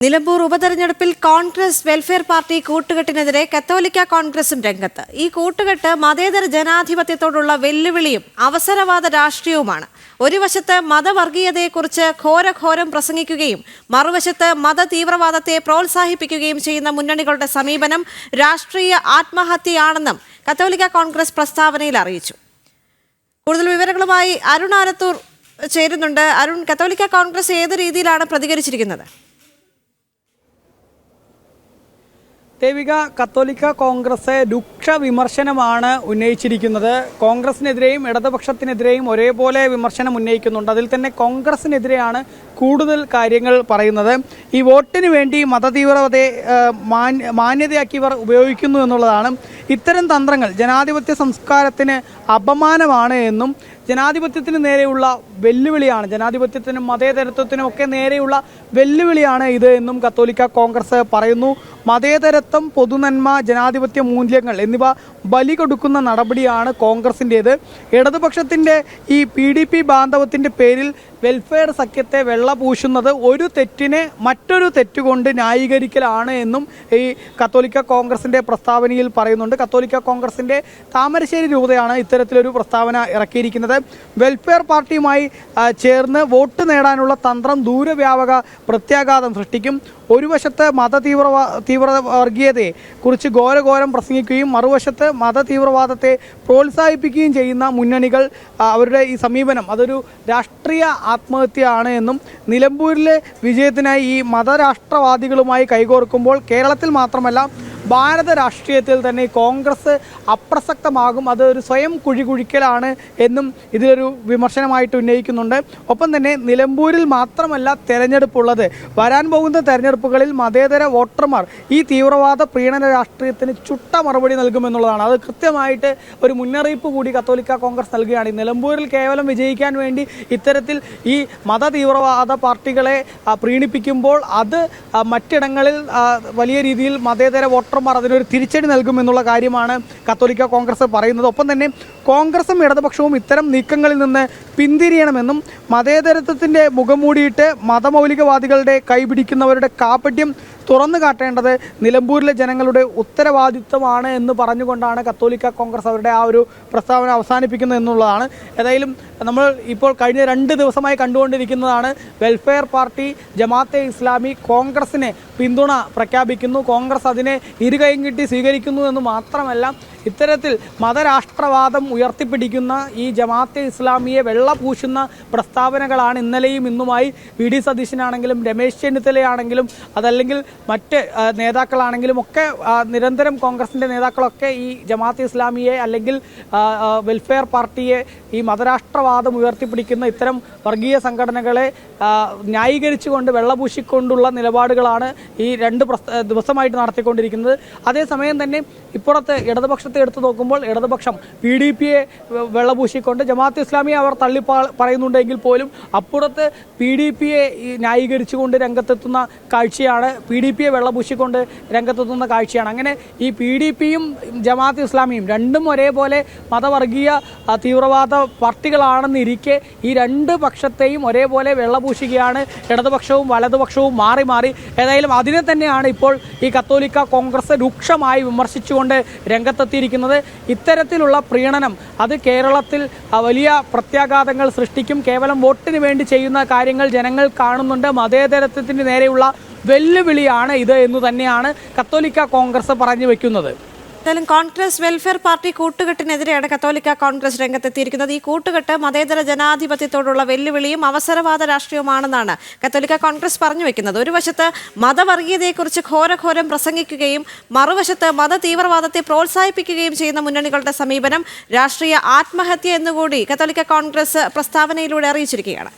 നിലമ്പൂർ ഉപതെരഞ്ഞെടുപ്പിൽ Congress welfare party കൂട്ടുകെട്ടിനെതിരെ കത്തോലിക്ക കോൺഗ്രസും രംഗത്ത്. ഈ കൂട്ടുകെട്ട് മതേതര ജനാധിപത്യത്തോടുള്ള വെല്ലുവിളിയും അവസരവാദ രാഷ്ട്രീയവുമാണ്. ഒരു വശത്ത് മതവർഗീയതയെക്കുറിച്ച് ഘോരഘോരം പ്രസംഗിക്കുകയും മറുവശത്ത് മത തീവ്രവാദത്തെ പ്രോത്സാഹിപ്പിക്കുകയും ചെയ്യുന്ന മുന്നണികളുടെ സമീപനം രാഷ്ട്രീയ ആത്മഹത്യയാണെന്നും കത്തോലിക്ക കോൺഗ്രസ് പ്രസ്താവനയിൽ അറിയിച്ചു. കൂടുതൽ വിവരങ്ങളുമായി അരുൺ ആലത്തൂർ ചേരുന്നുണ്ട്. അരുൺ, കത്തോലിക്ക കോൺഗ്രസ് ഏത് രീതിയിലാണ് പ്രതികരിച്ചിരിക്കുന്നത്? ദേവിക, കത്തോലിക്ക കോൺഗ്രസ് രൂക്ഷ വിമർശനമാണ് ഉന്നയിച്ചിരിക്കുന്നത്. കോൺഗ്രസിനെതിരെയും ഇടതുപക്ഷത്തിനെതിരെയും ഒരേപോലെ വിമർശനം ഉന്നയിക്കുന്നുണ്ട്. അതിൽ തന്നെ കോൺഗ്രസിനെതിരെയാണ് കൂടുതൽ കാര്യങ്ങൾ പറയുന്നത്. ഈ വോട്ടിന് വേണ്ടി മതതീവ്രതയെ മാന്യതയാക്കിയവർ ഉപയോഗിക്കുന്നു എന്നുള്ളതാണ്. ഇത്തരം തന്ത്രങ്ങൾ ജനാധിപത്യ സംസ്കാരത്തിന് അപമാനമാണ് എന്നും ജനാധിപത്യത്തിന് നേരെയുള്ള വെല്ലുവിളിയാണ്, ജനാധിപത്യത്തിനും മതേതരത്വത്തിനും ഒക്കെ നേരെയുള്ള വെല്ലുവിളിയാണ് ഇത് എന്നും കത്തോലിക്ക കോൺഗ്രസ് പറയുന്നു. മതേതരത്വം, പൊതുനന്മ, ജനാധിപത്യ മൂല്യങ്ങൾ എന്നിവ ബലി കൊടുക്കുന്ന നടപടിയാണ് കോൺഗ്രസിൻ്റേത്. ഇടതുപക്ഷത്തിൻ്റെ ഈ PDP ബാന്ധവത്തിൻ്റെ പേരിൽ വെൽഫെയർ സഖ്യത്തെ വെള്ളപൂശുന്നത് ഒരു തെറ്റിനെ മറ്റൊരു തെറ്റുകൊണ്ട് ന്യായീകരിക്കലാണ് എന്നും ഈ കത്തോലിക്ക കോൺഗ്രസിൻ്റെ പ്രസ്താവനയിൽ പറയുന്നുണ്ട്. കത്തോലിക്ക കോൺഗ്രസിൻ്റെ താമരശ്ശേരി രൂപതയാണ് ഇത്തരത്തിലൊരു പ്രസ്താവന ഇറക്കിയിരിക്കുന്നത്. വെൽഫെയർ പാർട്ടിയുമായി ചേർന്ന് വോട്ട് നേടാനുള്ള തന്ത്രം ദൂരവ്യാപക പ്രത്യാഘാതം സൃഷ്ടിക്കും. ഒരു വശത്ത് തീവ്ര വർഗീയതയെ കുറിച്ച് ഘോരഘോരം പ്രസംഗിക്കുകയും മറുവശത്ത് തീവ്രവാദത്തെ പ്രോത്സാഹിപ്പിക്കുകയും ചെയ്യുന്ന മുന്നണികൾ അവരുടെ ഈ സമീപനം അതൊരു രാഷ്ട്രീയ ആത്മഹത്യയാണ് എന്നും നിലമ്പൂരിലെ വിജയത്തിനായി ഈ മതരാഷ്ട്രവാദികളുമായി കൈകോർക്കുമ്പോൾ കേരളത്തിൽ മാത്രമല്ല ഭാരത രാഷ്ട്രീയത്തിൽ തന്നെ കോൺഗ്രസ് അപ്രസക്തമാകും, അതൊരു സ്വയം കുഴികുഴിക്കലാണ് എന്നും ഇതിലൊരു വിമർശനമായിട്ട് ഉന്നയിക്കുന്നുണ്ട്. ഒപ്പം തന്നെ നിലമ്പൂരിൽ മാത്രമല്ല തെരഞ്ഞെടുപ്പുള്ളത്. വരാൻ പോകുന്ന തെരഞ്ഞെടുപ്പുകളിൽ മതേതര വോട്ടർമാർ ഈ തീവ്രവാദ പ്രീണന രാഷ്ട്രീയത്തിന് ചുട്ട മറുപടി നൽകുമെന്നുള്ളതാണ്. അത് കൃത്യമായിട്ട് ഒരു മുന്നറിയിപ്പ് കൂടി കത്തോലിക്ക കോൺഗ്രസ് നൽകുകയാണ്. നിലമ്പൂരിൽ കേവലം വിജയിക്കാൻ വേണ്ടി ഇത്തരത്തിൽ ഈ തീവ്രവാദ പാർട്ടികളെ പ്രീണിപ്പിക്കുമ്പോൾ അത് മറ്റിടങ്ങളിൽ വലിയ രീതിയിൽ മതേതര വോട്ടർമാർ അതിനൊരു തിരിച്ചടി നൽകുമെന്നുള്ള കാര്യമാണ് കത്തോലിക്ക കോൺഗ്രസ് പറയുന്നത്. ഒപ്പം തന്നെ കോൺഗ്രസും ഇടതുപക്ഷവും ഇത്തരം നീക്കങ്ങളിൽ നിന്ന് പിന്തിരിയണമെന്നും മതേതരത്വത്തിൻ്റെ മുഖംമൂടിയിട്ട് മതമൗലികവാദികളുടെ കൈപിടിക്കുന്നവരുടെ കാപട്യം തുറന്നു കാട്ടേണ്ടത് നിലമ്പൂരിലെ ജനങ്ങളുടെ ഉത്തരവാദിത്വമാണ് എന്ന് പറഞ്ഞുകൊണ്ടാണ് കത്തോലിക്ക കോൺഗ്രസ് അവരുടെ ആ ഒരു പ്രസ്താവന അവസാനിപ്പിക്കുന്നത് എന്നുള്ളതാണ്. ഏതായാലും നമ്മൾ ഇപ്പോൾ കഴിഞ്ഞ 2 ദിവസമായി കണ്ടുകൊണ്ടിരിക്കുന്നതാണ് വെൽഫെയർ പാർട്ടി, ജമാഅത്തെ ഇസ്ലാമി കോൺഗ്രസിനെ പിന്തുണ പ്രഖ്യാപിക്കുന്നു, കോൺഗ്രസ് അതിനെ ഇരുകൈയും കിട്ടി സ്വീകരിക്കുന്നു എന്ന് മാത്രമല്ല ഇത്തരത്തിൽ മതരാഷ്ട്രവാദം ഉയർത്തിപ്പിടിക്കുന്ന ഈ ജമാഅത്തെ ഇസ്ലാമിയെ വെള്ളപൂശുന്ന പ്രസ്താവനകളാണ് ഇന്നലെയും ഇന്നുമായി VD സതീശനാണെങ്കിലും രമേശ് ചെന്നിത്തലയാണെങ്കിലും അതല്ലെങ്കിൽ മറ്റ് നേതാക്കളാണെങ്കിലും ഒക്കെ നിരന്തരം കോൺഗ്രസിൻ്റെ നേതാക്കളൊക്കെ ഈ ജമാഅത്തെ ഇസ്ലാമിയെ അല്ലെങ്കിൽ വെൽഫെയർ പാർട്ടിയെ ഈ മതരാഷ്ട്രവാദം ഉയർത്തിപ്പിടിക്കുന്ന ഇത്തരം വർഗീയ സംഘടനകളെ ന്യായീകരിച്ചുകൊണ്ട് വെള്ളപൂശിക്കൊണ്ടുള്ള നിലപാടുകളാണ് ഈ 2 ദിവസമായിട്ട് നടത്തിക്കൊണ്ടിരിക്കുന്നത്. അതേസമയം തന്നെ ഇപ്പുറത്ത് ഇടതുപക്ഷത്തെ എടുത്തു നോക്കുമ്പോൾ ഇടതുപക്ഷം PDPയെ വെള്ളപൂശിക്കൊണ്ട് ജമാഅത്തെ ഇസ്ലാമിയെ അവർ തള്ളി പറയുന്നുണ്ടെങ്കിൽ പോലും അപ്പുറത്ത് PDPയെ ന്യായീകരിച്ചുകൊണ്ട് രംഗത്തെത്തുന്ന കാഴ്ചയാണ്, PDPയെ വെള്ളപൂശിക്കൊണ്ട് രംഗത്തെത്തുന്ന കാഴ്ചയാണ്. അങ്ങനെ ഈ PDPയും ജമാഅത്തെ ഇസ്ലാമിയും രണ്ടും ഒരേപോലെ മതവർഗീയ തീവ്രവാദ പാർട്ടികളാണെന്നിരിക്കെ ഈ 2 പക്ഷത്തെയും ഒരേപോലെ വെള്ളപൂശുകയാണ് ഇടതുപക്ഷവും വലതുപക്ഷവും മാറി മാറി. ഏതായാലും അതിനെ തന്നെയാണ് ഇപ്പോൾ ഈ കത്തോലിക്ക കോൺഗ്രസ് രൂക്ഷമായി വിമർശിച്ചുകൊണ്ട് രംഗത്തെത്തിയിരിക്കുന്നത്. ഇത്തരത്തിലുള്ള പ്രീണനം അത് കേരളത്തിൽ വലിയ പ്രത്യാഘാതങ്ങൾ സൃഷ്ടിക്കും. കേവലം വോട്ടിന് വേണ്ടി ചെയ്യുന്ന കാര്യങ്ങൾ ജനങ്ങൾ കാണുന്നുണ്ട്. മതേതരത്വത്തിന് നേരെയുള്ള വെല്ലുവിളിയാണ് ഇത് എന്ന് തന്നെയാണ് കത്തോലിക്ക കോൺഗ്രസ് പറഞ്ഞു വെക്കുന്നത്. കോൺഗ്രസ് വെൽഫെയർ പാർട്ടി കൂട്ടുകെട്ടിനെതിരെയാണ് കത്തോലിക്ക കോൺഗ്രസ് രംഗത്തെത്തിയിരിക്കുന്നത്. ഈ കൂട്ടുകെട്ട് മതേതര ജനാധിപത്യത്തോടുള്ള വെല്ലുവിളിയും അവസരവാദ രാഷ്ട്രീയവുമാണെന്നാണ് കത്തോലിക്ക കോൺഗ്രസ് പറഞ്ഞു വെക്കുന്നത്. ഒരു വശത്ത് മതവർഗീയതയെക്കുറിച്ച് ഘോരഘോരം പ്രസംഗിക്കുകയും മറുവശത്ത് തീവ്രവാദത്തെ പ്രോത്സാഹിപ്പിക്കുകയും ചെയ്യുന്ന മുന്നണികളുടെ സമീപനം രാഷ്ട്രീയ ആത്മഹത്യ എന്നുകൂടി കത്തോലിക്ക കോൺഗ്രസ് പ്രസ്താവനയിലൂടെ അറിയിച്ചിരിക്കുകയാണ്.